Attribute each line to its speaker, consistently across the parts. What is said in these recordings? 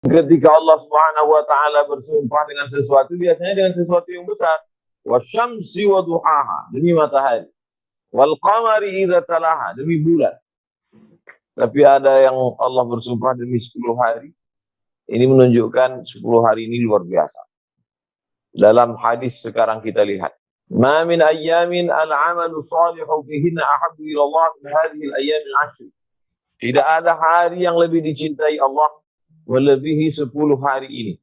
Speaker 1: Ketika Allah Subhanahu wa taala bersumpah dengan sesuatu, biasanya dengan sesuatu yang besar. Wasyamsi wa duhaha, demi matahari. Wal qamari idza talaha, demi bulan. Tapi ada yang Allah bersumpah demi 10 hari. Ini menunjukkan 10 hari ini luar biasa. Dalam hadis sekarang kita lihat. Ma min ayyamin al-amalu salihu fihinna ahabbu ila Allah min hadhihi al-ayyam al-ashr. Tidak ada hari yang lebih dicintai Allah melebihi 10 hari ini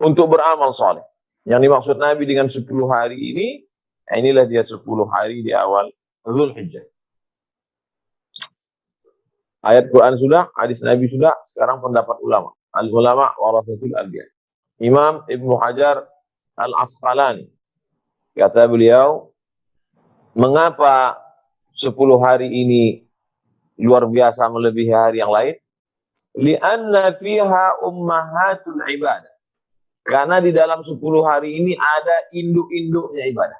Speaker 1: untuk beramal saleh. Yang dimaksud Nabi dengan 10 hari ini, inilah dia 10 hari di awal Zulhijjah. Ayat Quran sudah, hadis Nabi sudah, sekarang pendapat ulama. Al-ulama warasatul anbiya. Imam Ibnu Hajar Al-Asqalani, kata beliau, mengapa 10 hari ini luar biasa melebihi hari yang lain? Lianna fiha ummahatul ibadah. Karena di dalam 10 hari ini ada induk-induknya ibadah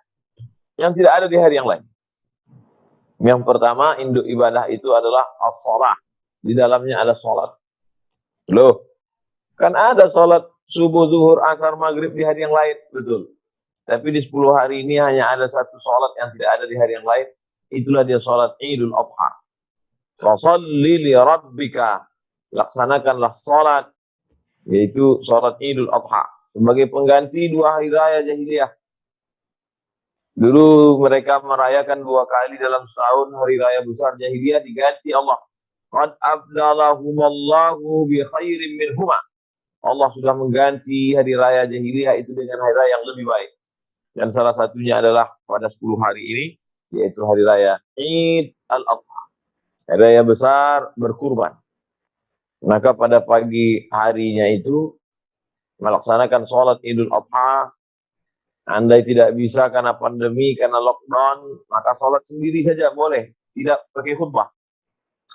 Speaker 1: yang tidak ada di hari yang lain. Yang pertama, induk ibadah itu adalah as-shalah. Di dalamnya ada salat. Loh, kan ada salat subuh, zuhur, asar, maghrib di hari yang lain, betul. Tapi di 10 hari ini hanya ada satu salat yang tidak ada di hari yang lain. Itulah dia salat Idul Adha. Fasalli li rabbika, laksanakanlah salat, yaitu salat Idul Adha, sebagai pengganti 2 hari raya jahiliyah. Dulu mereka merayakan 2 kali dalam setahun hari raya besar jahiliyah, diganti Allah. Qad abdalahumallahu bi khairin minhuma. Allah sudah mengganti hari raya jahiliyah itu dengan hari raya yang lebih baik. Dan salah satunya adalah pada 10 hari ini, yaitu hari raya Id al-Adha. Hari raya besar berkurban. Maka pada pagi harinya itu melaksanakan sholat Idul Adha. Andai tidak bisa karena pandemi, karena lockdown, maka sholat sendiri saja boleh, tidak pakai khutbah.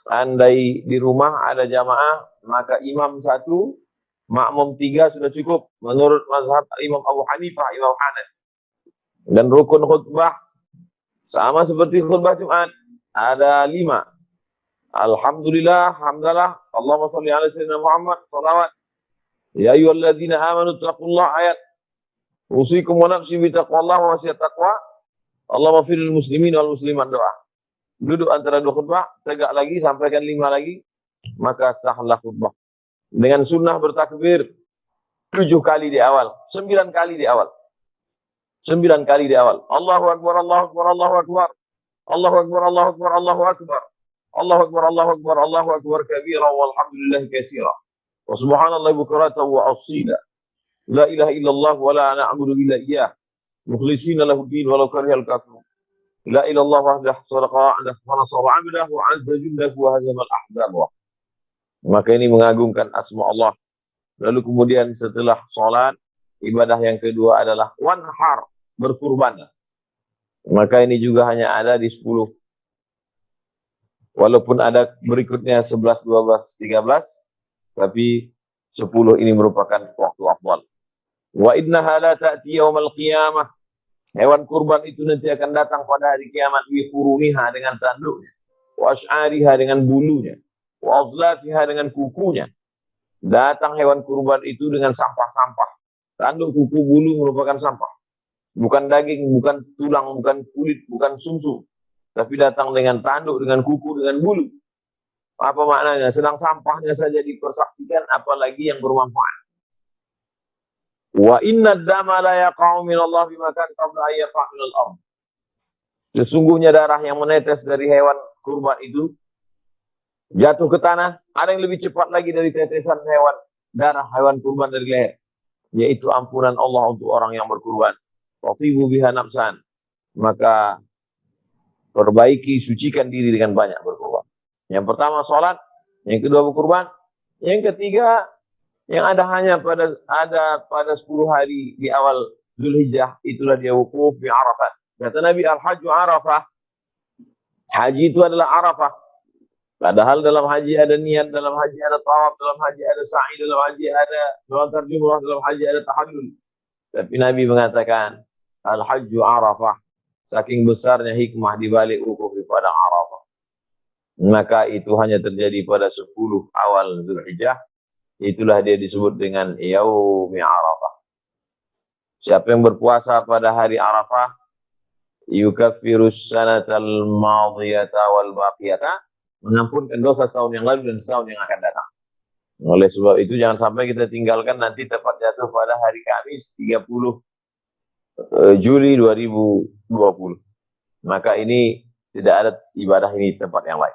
Speaker 1: Andai di rumah ada jamaah, maka imam 1, makmum 3 sudah cukup menurut mazhab Imam Abu Hanifah, Imam Hanafi. Dan rukun khutbah sama seperti khutbah Jumat, ada 5. Alhamdulillah, hamdalah, Allahumma shalli ala sayyidina Muhammad, salawat. Ya ayyuhalladzina amanu taqullaha, ayat. Usikum wa nafsi bi taqwallah wa wasiyat taqwa. Allahumma firil muslimin wal muslimat, doa. Duduk antara 2 khutbah, tegak lagi, sampaikan 5 lagi, maka sahlah khutbah. Dengan sunnah bertakbir 7 kali di awal, 9 kali di awal. 9 kali di awal. Allahu akbar, Allahu akbar, Allahu akbar. Allahu akbar, Allahu akbar, Allahu akbar. Allahu akbar, Allahu akbar, Allahu akbar kabira walhamdulillah katsira. Wa subhanallahi bukratan wa asila. La ilaha illallah wa la na'budu illa iyyah. Mukhlishina lahu din walau karihal kafirun. La ilallah wahdah sadaqa wa'dah wa nasara 'abdah wa 'azza jundahu wa hazama al-ahzab. Maka ini mengagungkan asma Allah. Lalu kemudian setelah salat, ibadah yang kedua adalah wanhar, berkurban. Maka ini juga hanya ada di 10. Walaupun ada berikutnya 11, 12, 13, tapi 10 ini merupakan waktu afdal. Wa innaha la ta'ti yaumal qiyamah. Hewan kurban itu nanti akan datang pada hari kiamat bi quruniha, dengan tanduknya, wa asy'ariha, dengan bulunya, wa azlafiha, dengan kukunya. Datang hewan kurban itu dengan sampah-sampah. Tanduk, kuku, bulu merupakan sampah. Bukan daging, bukan tulang, bukan kulit, bukan sumsum. Tapi datang dengan tanduk, dengan kuku, dengan bulu. Apa maknanya? Sedang sampahnya saja dipersaksikan, apalagi yang bermanfaat. Wa inna dama la yaqa'u min Allah bimakan qabla an yaqa' min al-ard. Sesungguhnya darah yang menetes dari hewan kurban itu jatuh ke tanah, ada yang lebih cepat lagi dari tetesan darah hewan kurban dari leher, yaitu ampunan Allah untuk orang yang berkurban. Watibu biha nafsan. Maka perbaiki, sucikan diri dengan banyak berkurban. Yang pertama salat, yang kedua berkurban, yang ketiga yang ada hanya pada 10 hari di awal Zulhijjah, itulah dia wukuf di Arafah. Kata Nabi, al-hajju Arafah. Haji itu adalah Arafah. Padahal dalam haji ada niat, dalam haji ada tawaf, dalam haji ada sa'i, dalam haji ada melontar jumrah, dalam haji ada tahallul. Tapi Nabi mengatakan al-hajju Arafah. Saking besarnya hikmah di balik wukuf di padang Arafah. Maka itu hanya terjadi pada 10 awal Zulhijjah. itulah dia disebut dengan yaumi Arafah. Siapa yang berpuasa pada hari Arafah, yukaffirus sanatal madiyata wal baqiyata, mengampunkan dosa setahun yang lalu dan setahun yang akan datang. Oleh sebab itu jangan sampai kita tinggalkan nanti tepat jatuh pada hari Kamis 30 Juli 2020. Maka ini tidak ada ibadah ini tempat yang lain.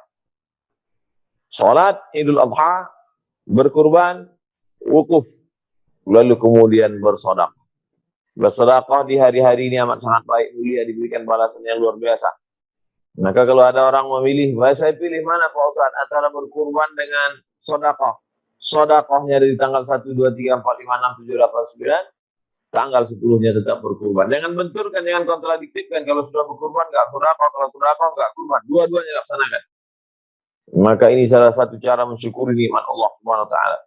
Speaker 1: Salat Idul Adha, berkurban, wukuf, lalu kemudian bersedekah. Bersedekah di hari-hari ini amat sangat baik, mulia, diberikan balasan yang luar biasa. Maka kalau ada orang memilih, saya pilih mana Pak Ustaz antara berkurban dengan sedekah. Sedekahnya dari tanggal 1, 2, 3, 4, 5, 6, 7, 8, 9. Tanggal 10-nya tetap berkurban. Jangan benturkan, jangan kontradiktifkan. Kalau sudah berkurban nggak sedekah, kalau sedekah nggak kurban. Dua-duanya laksanakan. Maka ini salah satu cara mensyukuri nikmat Allah Subhanahu wa taala.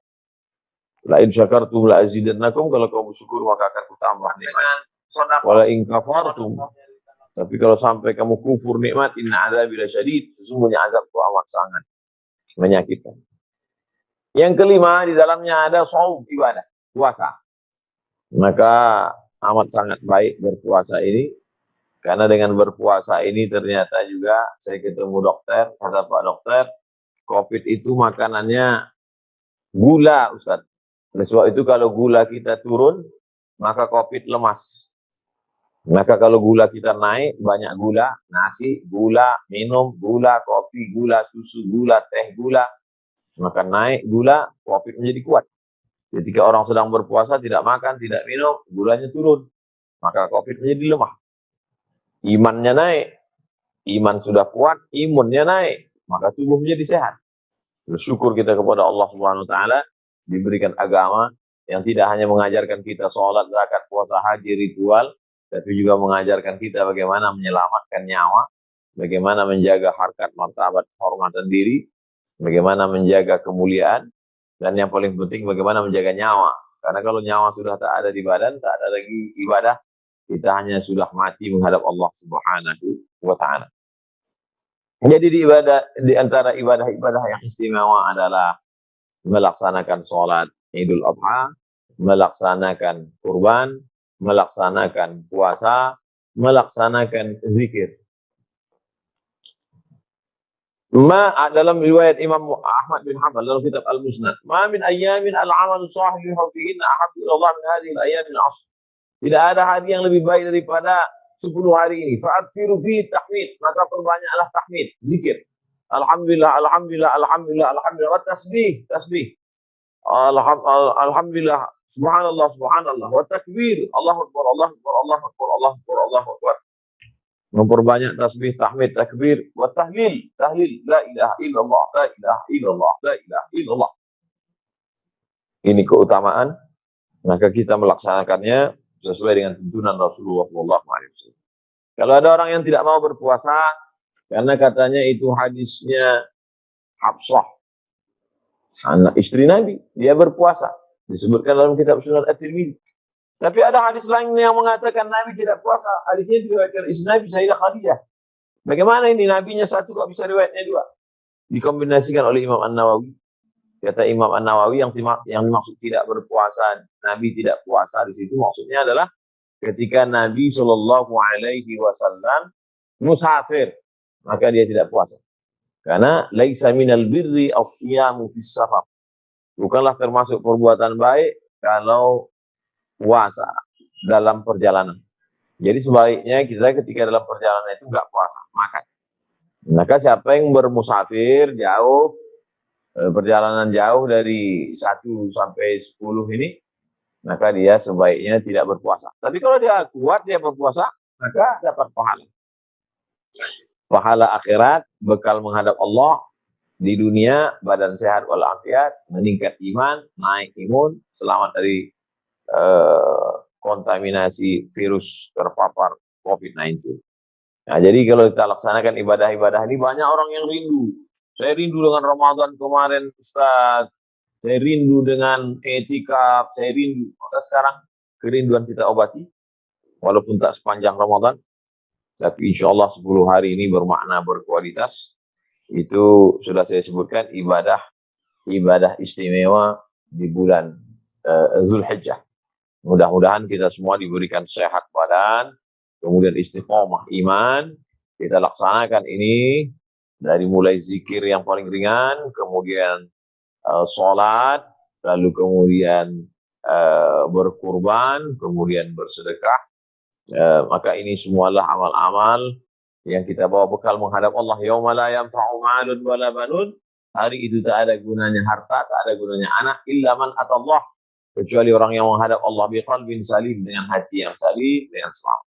Speaker 1: La in syakartum la azidannakum, kalau kamu bersyukur maka akan kutambah nikmat. Wala in kafartum, tapi kalau sampai kamu kufur nikmat, inna adzabi lasyadid, sesungguhnya azabku amat sangat menyakitkan. Yang kelima, di dalamnya ada shaum, ibadah, puasa. Maka amat sangat baik berpuasa ini, karena dengan berpuasa ini ternyata juga saya ketemu dokter, kata Pak Dokter, COVID itu makanannya gula, Ustaz. Oleh sebab itu kalau gula kita turun, maka COVID lemas. Maka kalau gula kita naik, banyak gula, nasi, gula, minum, gula, kopi, gula, susu, gula, teh, gula, maka naik gula, COVID menjadi kuat. Ketika orang sedang berpuasa, tidak makan, tidak minum, gulanya turun, maka COVID menjadi lemah. Imannya naik, iman sudah kuat, imunnya naik, maka tubuh menjadi sehat. Bersyukur kita kepada Allah Subhanahu wa taala diberikan agama yang tidak hanya mengajarkan kita sholat, zakat, puasa, haji, ritual, tapi juga mengajarkan kita bagaimana menyelamatkan nyawa, bagaimana menjaga harkat, martabat, kehormatan diri, bagaimana menjaga kemuliaan, dan yang paling penting bagaimana menjaga nyawa. Karena kalau nyawa sudah tak ada di badan, tak ada lagi ibadah, kita hanya sudah mati menghadap Allah Subhanahu wa taala. Jadi di antara ibadah-ibadah yang istimewa adalah melaksanakan sholat Idul Adha, melaksanakan kurban, melaksanakan puasa, melaksanakan zikir. Dalam riwayat Imam Ahmad bin Hanbal dalam kitab Al-Musnad, ma min ayyamin al-amal sahih fihinna ahabbu ila Allah min hadhihi al-ayyam al-ashr. Tidak ada hari yang lebih baik daripada 10 hari ini. Fa'aksiru fi tahmid, maka perbanyaklah tahmid, zikir. Alhamdulillah, alhamdulillah, alhamdulillah, alhamdulillah, wa tasbih, tasbih. Alhamdulillah, subhanallah, subhanallah, wa takbir, Allahu akbar, Allahu akbar, Allahu akbar, Allahu akbar, Allahu akbar. Memperbanyak tasbih, tahmid, takbir, wa tahlil, tahlil, la ilaha illallah, la ilaha illallah, la ilaha illallah. Ini keutamaan, maka kita melaksanakannya sesuai dengan tuntunan Rasulullah SAW. Kalau ada orang yang tidak mau berpuasa, karena katanya itu hadisnya Hafsah, anak istri Nabi, dia berpuasa. Disebutkan dalam kitab Sunan At-Tirmidzi. Tapi ada hadis lain yang mengatakan Nabi tidak puasa. Hadisnya diriwayatkan istri Nabi, Sayyidah Khadijah. Bagaimana ini Nabinya satu kok bisa riwayatnya dua? Dikombinasikan oleh Imam An-Nawawi. Kata Imam An-Nawawi yang dimaksud tidak berpuasa, Nabi tidak puasa di situ maksudnya adalah ketika Nabi Shallallahu Alaihi Wasallam musafir, maka dia tidak puasa. Karena laisa minal birri as-siyamu fis safar. Bukanlah termasuk perbuatan baik kalau puasa dalam perjalanan. Jadi sebaiknya kita ketika dalam perjalanan itu enggak puasa, makan. Maka siapa yang bermusafir jauh, perjalanan jauh dari 1 sampai 10 ini, maka dia sebaiknya tidak berpuasa. Tapi kalau dia kuat, dia berpuasa, maka dapat pahala. Pahala akhirat, bekal menghadap Allah, di dunia, badan sehat walafiat, meningkat iman, naik imun, selamat dari kontaminasi virus terpapar COVID-19. Nah, jadi kalau kita laksanakan ibadah-ibadah ini, banyak orang yang rindu. Saya rindu dengan Ramadan kemarin, Ustaz. Saya rindu dengan etikaf, saya rindu. Maka sekarang kerinduan kita obati, walaupun tak sepanjang Ramadan, tapi insya Allah 10 hari ini bermakna, berkualitas. Itu sudah saya sebutkan ibadah istimewa di bulan Zulhijjah. Mudah-mudahan kita semua diberikan sehat badan, kemudian istiqomah iman. Kita laksanakan ini dari mulai zikir yang paling ringan, kemudian sholat, lalu kemudian berkurban, kemudian bersedekah. Maka ini semualah amal-amal yang kita bawa bekal menghadap Allah. Yauma la yanfa'u malun wala banun. Hari itu tak ada gunanya harta, tak ada gunanya anak, illa man atallah, kecuali orang yang menghadap Allah biqalbin salim, dengan hati yang salim, dengan selamat.